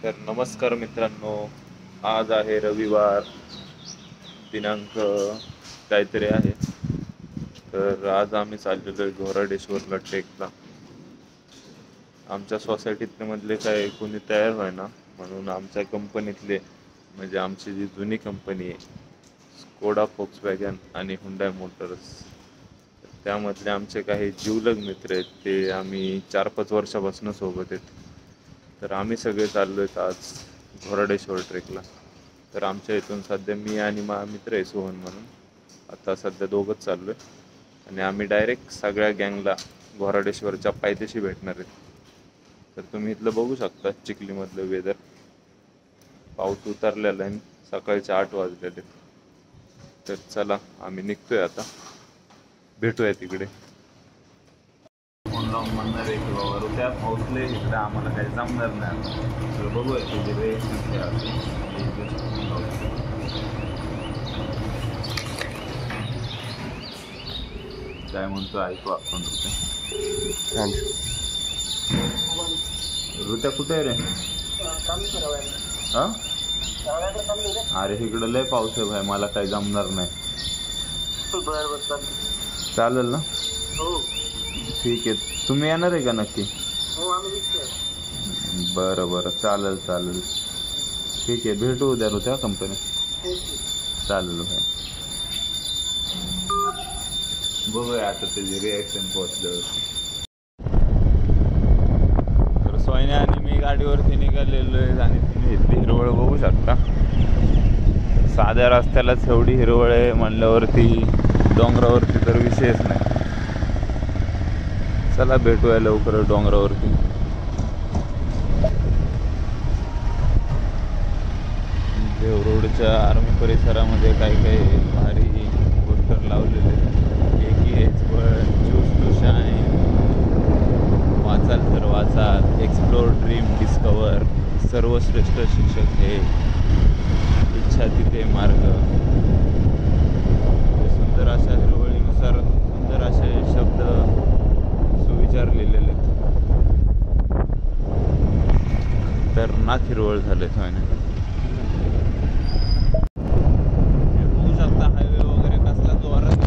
तर नमस्कार मित्रांनो, आज आहे रविवार दिनांक काहीतरी आहे. तर आज आम्ही चाललेलो आहे घोराडेश्वरला ट्रेकला. आमच्या सोसायटीतले मधले काय कोणी तयार व्हायना, म्हणून आमच्या कंपनीतले म्हणजे आमची जी जुनी कंपनी आहे स्कोडा फोक्सवॅगन आणि हुंडाई मोटर्स, त्यामधले आमचे काही जीवलग मित्र आहेत. ते आम्ही 4-5 वर्षापासून सोबत आहेत. तर आम्ही सगळे चाललो आहेत आज घोराडेश्वर ट्रेकला. तर आमच्या इथून सध्या मी आणि माझा मित्र आहे सोहन म्हणून, आता सध्या दोघंच चाललो आहे. आणि आम्ही डायरेक्ट सगळ्या गँगला घोराडेश्वरच्या पायथ्याशी भेटणार आहेत. तर तुम्ही इथलं बघू शकता चिखलीमधलं वेदर. पाऊस उतरलेला आहे, सकाळचे 8 वाजलेले. तर चला आम्ही निघतोय आता, भेटूया तिकडे. फोन लावून म्हणणार आहे की बाबा त्या पाऊसले इकडे आम्हाला काही जमणार नाही. तर बघूया तुझे रे काय म्हणतो ऐकू आपण. ऋत्या कुठे आहे रे? हा अरे इकडं लय पाऊस आहे भाई, मला काही जमणार नाही. चालेल ना? ठीक आहे. तुम्ही येणार आहे का नक्की? बरं बरं, चालेल चालेल, ठीक आहे. भेटू उद्या त्या कंपनीत. चालेल भाई, बघूया आता त्याची रिॲक्शन पोहोचल्यावरती. तर सोयने आणि मी गाडीवरती निघालेलो आहे आणि तुम्ही इथली हिरवळ बघू शकता. साध्या रस्त्यालाच एवढी हिरवळ आहे म्हणल्यावरती डोंगरावरती तर विषयच नाही. चला भेटूया लवकर डोंगरावरती. देवरोडच्या आर्मी परिसरामध्ये काही काही भारी पोस्टर लावलेले. चूज टू शाईन, वाचाल तर वाचाल, एक्सप्लोर ड्रीम डिस्कवर, सर्वश्रेष्ठ शिक्षक हे, इच्छा तिथे मार्ग. सुंदर अशा हिरवळीनुसार सुंदर असे शब्द सुविचार लिहिलेले आहेत. तर नाक हिरवळ झाले सोयने. बघू शकता हायवे वगैरे कसला जोरात.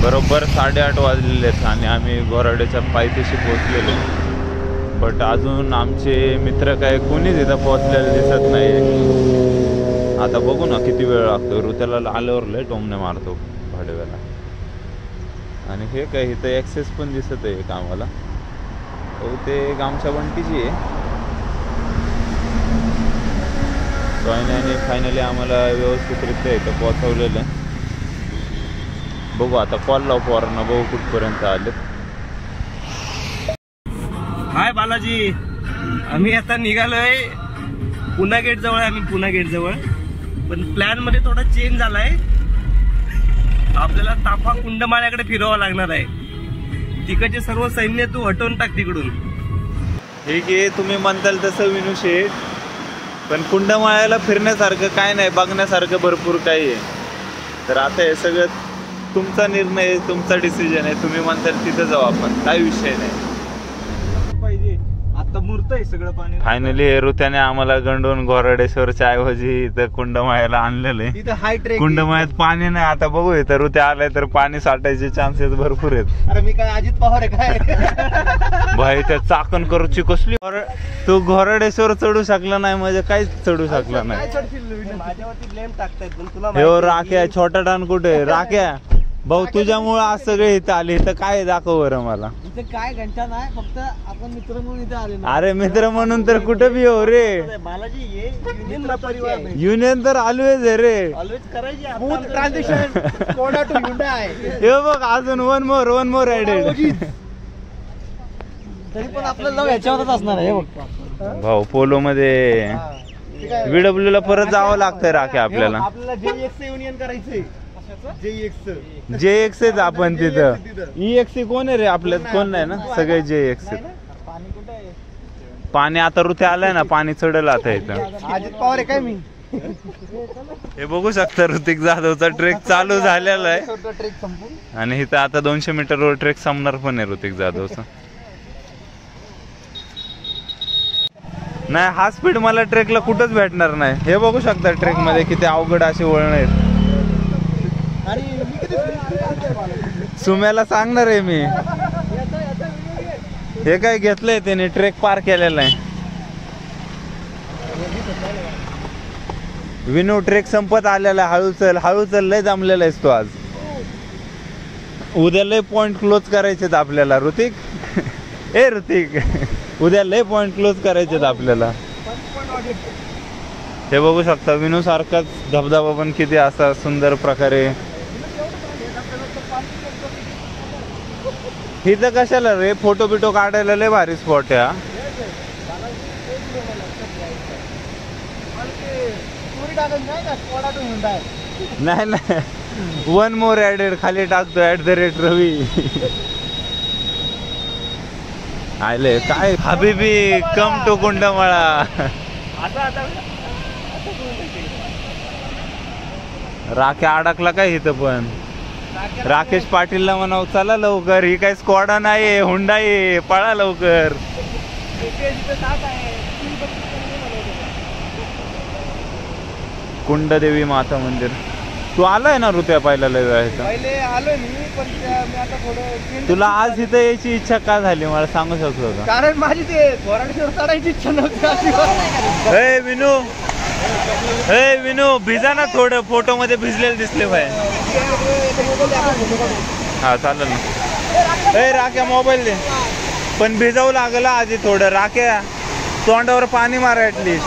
बरोबर 8:30 वाजलेले आहेत आणि आम्ही घोराडेच्या पायथ्याशी पोहोचलेलो. बट अजून आमचे मित्र काय कोणीच इथं पोहोचलेले दिसत नाही. आता बघू ना किती वेळ लागतो. ऋत्याला आल्यावर लय टोमने मारतो भाडव्याला. आणि हे काय इथं ॲक्सेस पण दिसत आहे एक आम्हाला. हो ते आमच्या बंटीची आहे. सोयन्याने फायनली आम्हाला व्यवस्थितरित्या इथं पोहोचवलेलं आहे. बघू आता कॉल लाव पोरांना, बघू कुठपर्यंत आले. हाय बालाजी, आम्ही आता निघालोय पुणा गेट जवळ. आम्ही पुणा गेट जवळ, पण प्लॅन मध्ये थोडा चेंज झालाय. आपल्याला ताफा कुंडमाळ्याकडे फिरवावं लागणार आहे. तिकडचे सर्व सैन्य तू हटवून टाक तिकडून. ठीक आहे, तुम्ही म्हणताल तसं विनू शेठ. पण कुंडमाळ्याला फिरण्यासारखं काय नाही, बघण्यासारखं भरपूर काही आहे. तर आता हे सगळं तुमचा निर्णय, तुमचा डिसिजन आहे. तुम्ही म्हणताल तिथं जाऊ आपण, काही विषय नाही. पाहिजे आता मूर्त आहे सगळं पाणी. फायनली ऋत्याने आम्हाला गंडून घोराडेश्वरच्या ऐवजी इथं कुंडमाळ्याला आणलेलं आहे. कुंडमाळ्यात पाणी नाही. आता बघू इथं ऋत्या आलाय तर पाणी साठायचे चान्सेस भरपूर आहेत. अरे मी काय अजित पवार आहे काय? भाई त्या चाकण करूची कसली. तू घोराडेश्वर चढू शकला नाही म्हणजे काहीच चढू शकला नाही. माझ्यावरती ब्लेम टाकतायत पण तुला हे राख्या छोटा टाण कुठे राख्या भाऊ, तुझ्यामुळे आज सगळे इथं आले. इथं काय दाखव बरं मला. इथे काय घंटा नाही, फक्त आपण मित्र म्हणून इथे आले. अरे मित्र म्हणून तर कुठं बी हो रे बालाजी. ये युनियन परिवार, युनियन तर ऑलवेज आहे रे. ऑलवेज करायची smooth transition. Skoda to Hyundai. हे बघ अजून वन मोर ऍडेड. तरी पण आपलं लव याच्यावरच असणार आहे. बघ भाऊ पोलो मध्ये VW ला परत जावं लागतंय राखे आपल्याला. आपल्याला JX युनियन करायचंय. JX आपण तिथं. EXE कोण आहे रे आपल्यात? कोण नाही ना, सगळे JX. पाणी आता ऋतू आलाय ना, पाणी चढलं आता इथं. अजित पवार आहे काय मी? हे बघू शकता ऋतिक जाधवचा ट्रेक चालू झालेला आहे आणि इथं आता 200 मीटरवर ट्रेक संपणार पण आहे ऋतिक जाधवचा. नाही, हा स्पीड मला ट्रेकला कुठंच भेटणार नाही. हे बघू शकता ट्रेक मध्ये किती अवघड असे वळण आहेत. सुम्याला सांगणार आहे मी. हे काय घेतलंय त्याने, ट्रेक पार केलेला आहे. विनू ट्रेक संपत आलेला आहे. हळू चल लय जमलेला आहेस तू आज. उद्या लय पॉइंट क्लोज करायचेत आपल्याला ऋतिक. ए ऋतिक, उद्या लय पॉइंट क्लोज करायचेत आपल्याला. हे बघू शकता विनू सारखाच धबधबा पण किती असा सुंदर प्रकारे. इथं कशाला रे, फोटो बिटो काढायला लय भारी स्पॉट आहे. नाही नाही, 1 more ऍडेड खाली टाकतो @रवी. आले काय हबीबी कम टू कुंडमाळा. राख्या अडकला काय इथं पण. राकेश पाटीलला म्हणाव चला लवकर, ही काय स्क्वॉडा नाही, हुंडा आहे, पळा लवकर. कुंडदेवी माता मंदिर. तू आलाय ना ऋत्या पाहिला लय वेळा इथं? पहिले आलोय मी, पण मी आता थोडं. तुला आज इथं यायची इच्छा का झाली मला सांगू शकतो का? कारण माझी ते घोराडीवर चढायची इच्छा नव्हती. ए विनू भिजा ना थोडं, फोटो मध्ये भिजलेले दिसले भाई. हा चालेल ना. ए राख्या मोबाईल दे, पण भिजावं लागलं आधी थोडं. राख्या तोंडावर पाणी मारा ऍटलीस्ट.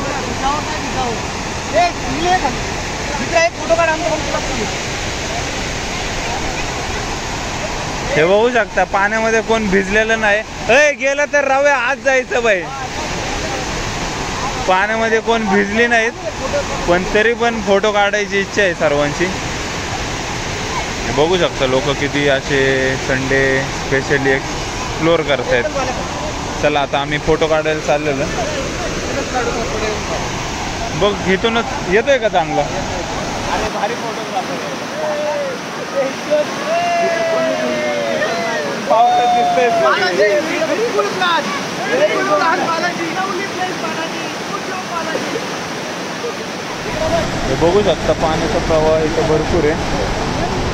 हे बघू शकता पाण्यामध्ये कोण भिजलेलं नाही. ए गेलं तर राहूया, आज जायचं बाई. पाण्यामध्ये कोण भिजली नाहीत, पण तरी पण फोटो काढायची इच्छा आहे सर्वांची. बघू शकता लोक किती असे संडे स्पेशली एक्सप्लोर करतायत. चला आता आम्ही फोटो काढायला चाललेलो. बघ इथूनच येतोय का चांगला? भारी फोटोग्राफर बघू शकता पाण्याचा प्रवाह इथं भरपूर आहे,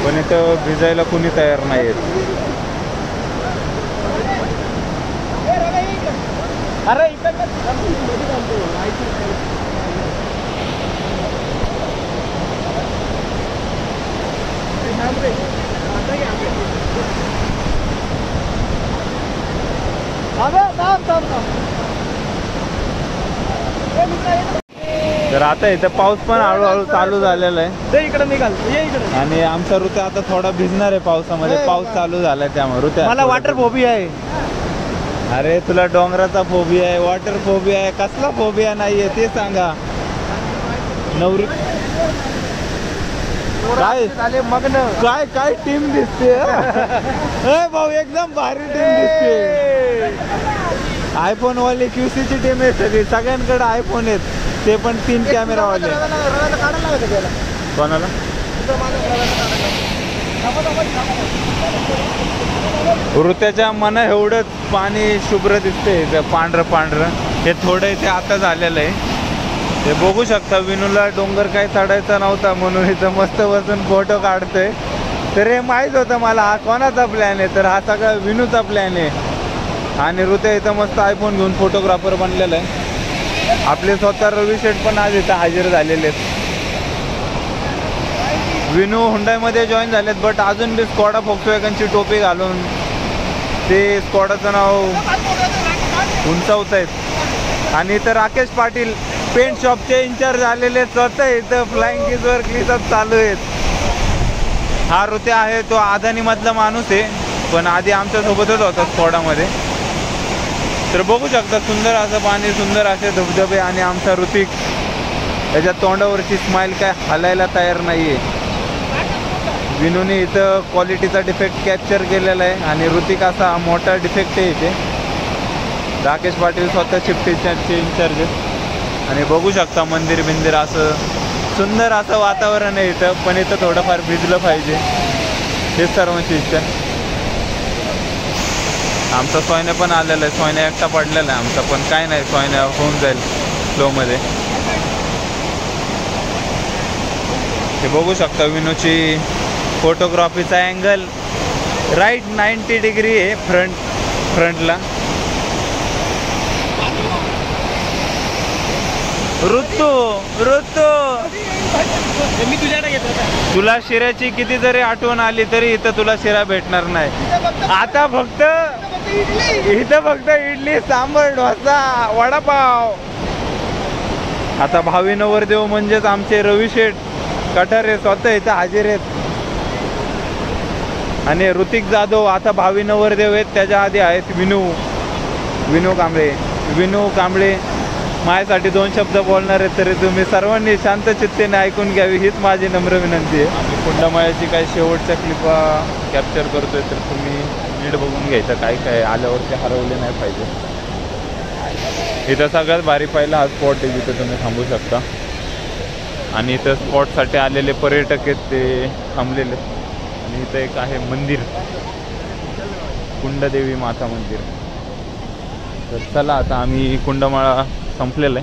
पण इथं भिजायला कुणी तयार नाही आहेत. तर आता इथं पाऊस पण हळूहळू चालू झालेला आहे. इकडे निघाल आणि आमचा ऋतू आता थोडा भिजणार आहे पावसामध्ये. पाऊस चालू झालाय त्यामुळे ऋतू मला वॉटर फोबिया आहे. अरे तुला डोंगराचा फोबिया आहे, वॉटर फोबिया आहे, कसला फोबिया नाहीये ते सांगा. नवरी काय मग्न काय काय टीम दिसते भाऊ, एकदम भारी टीम दिसते. आयफोन वाली QC ची टीम आहे सगळी, सगळ्यांकडे आयफोन आहेत, ते पण 3 कॅमेरा वाले. कोणाला? ऋत्याच्या मना एवढंच पाणी शुभ्र दिसते, पांढरं. हे थोडं इथे आता झालेलं आहे. ते बघू शकता विनूला डोंगर काय चढायचा नव्हता म्हणून इथं मस्त बसून फोटो काढतोय. तर हे माहीत होतं मला हा कोणाचा प्लॅन आहे, तर हा सगळा विनूचा प्लॅन आहे. आणि ऋत्या इथं मस्त आयफोन घेऊन फोटोग्राफर बनलेला आहे. आपले स्वतः रवी शेठ पण आज इथं हजर झालेले आहेत. विनू हुंडाईमध्ये जॉईन झालेत, बट अजून बी स्कॉडा फोक्सवॅगनची टोपी घालून ते स्कॉडाचं नाव उंचावत आहेत. आणि इथं राकेश पाटील पेंट शॉपचे इन्चार्ज आलेले स्वतः इथं फ्लाइंग किसवर क्लिसअप चालू आहेत. हा ऋत्या आहे तो अदानीमधला माणूस आहे, पण आधी आमच्यासोबतच होता स्कॉडामध्ये. तर बघू शकता सुंदर असं पाणी, सुंदर असे धबधबे, आणि आमचा ऋतिक त्याच्या तोंडावरची स्माइल काय हलायला तयार नाहीये. विनूने इथं क्वालिटीचा डिफेक्ट कॅप्चर केलेला आहे आणि ऋतिक असा मोठा डिफेक्ट आहे इथे. राकेश पाटील स्वतः शिफ्टीचे इन्चार्ज आहेत आणि बघू शकता मंदिर बिंदिर असं सुंदर असं वातावरण आहे इथं. पण इथं थोडंफार भिजलं पाहिजे हेच सर्वांची इच्छा. आमचा सोयने पण आलेला आहे. सोयने एकटा पडलेला आहे आमचा, पण काय नाही, सोयने होऊन जाईल स्लोमध्ये. हे बघू शकता विनूची फोटोग्राफीचा अँगल राईट 90 डिग्री आहे फ्रंटला. ऋतू मी तुझ्याकडे घेतो. तुला शिऱ्याची किती जरी आठवण आली तरी इथं तुला शिरा भेटणार नाही. आता फक्त इडली, सांबर, डोसा, वडापाव. आता भावी नवरदेव म्हणजेच आमचे रवी शेठ कठारे स्वतः इथं हजर आहेत. आणि ऋतिक जाधव आता भावी नवरदेव आहेत. त्याच्या आधी आहेत विनू कांबळे माझ्यासाठी 2 शब्द बोलणार आहेत. तरी तुम्ही सर्वांनी शांत चित्तेने ऐकून घ्यावी हीच माझी नम्र विनंती आहे. आम्ही कुंडमाळ्याची काही शेवटच्या क्लिपा कॅप्चर करतोय, तर तुम्ही नीट बघून घ्यायचं. काय आल्यावरती हरवले नाही पाहिजे. इथं सगळ्यात भारी पहिला हा स्पॉट आहे जिथे तुम्ही थांबू शकता. आणि इथं स्पॉटसाठी आलेले पर्यटक आहेत ते थांबलेले. आणि इथं एक आहे मंदिर, कुंडदेवी माता मंदिर. तर चला आता आम्ही कुंडमाळा संपलेला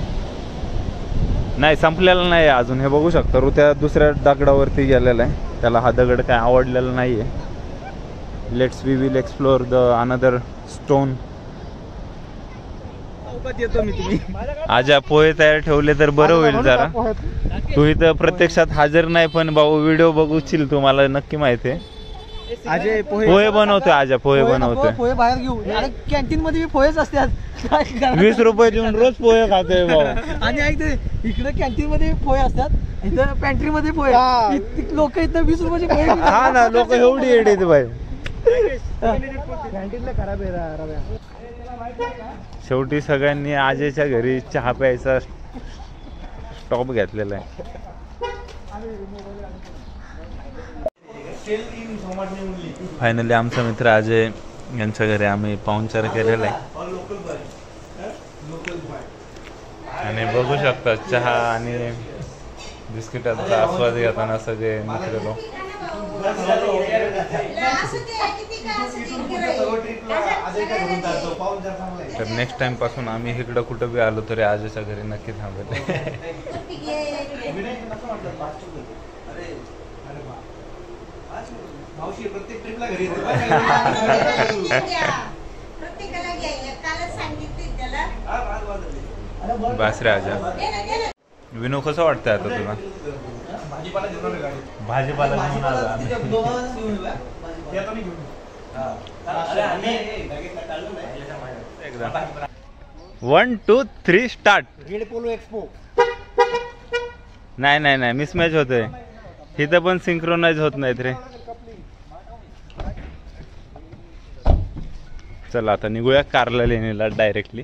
नाही अजून. हे बघू शकता त्या दुसऱ्या दगडावरती गेलेला आहे. त्याला हा दगड काय आवडलेला नाही आहे. We will explore the another stone. येतो मी. तुम्ही आजा पोहे तयार ठेवले तर बरं होईल जरा. तू इथं प्रत्यक्षात हजर नाही, पण भाऊ व्हिडिओ बघूशील, तुम्हाला नक्की माहिती आहे. अजय पोहे बनवतोय. आजा पोहे बनवतोय. पोहे बाहेर घेऊ. कॅन्टीन मध्ये पोहेच असतात. 20 रुपये देऊन रोज पोहे खातोय भाऊ. आणि ऐकते इकडे कॅन्टीन मध्ये पोहे असतात, इथं पॅन्ट्री मध्ये पोहे. लोक इथं 20 रुपयाचे पोहे. हा ना, लोक एवढी येड आहेत बाई. कॅन्टीनला खराब आहे. शेवटी सगळ्यांनी आजेच्या घरी चहा प्यायचा स्टॉप घेतलेला आहे. फायनली आमचा मित्र अजय यांच्या घरी आम्ही पाहुणचार केलेला आहे. आणि बघू शकता चहा आणि बिस्किटाचा आस्वाद घेताना सगळे मित्र लोक. तर नेक्स्ट टाइम पासून आम्ही इकडं कुठं बी आलो तरी आजच्या घरी नक्की थांबेल. बासरे आजा. विनू कसं वाटतंय आता तुला? भाजीपाला घेऊन आला. 1 2 3 स्टार्ट. Red polo expo. नाही मिसमॅच होतोय. इथं पण सिंक्रोनाइज होत नाहीत रे. चला आता निघूया कारला लेणीला डायरेक्टली.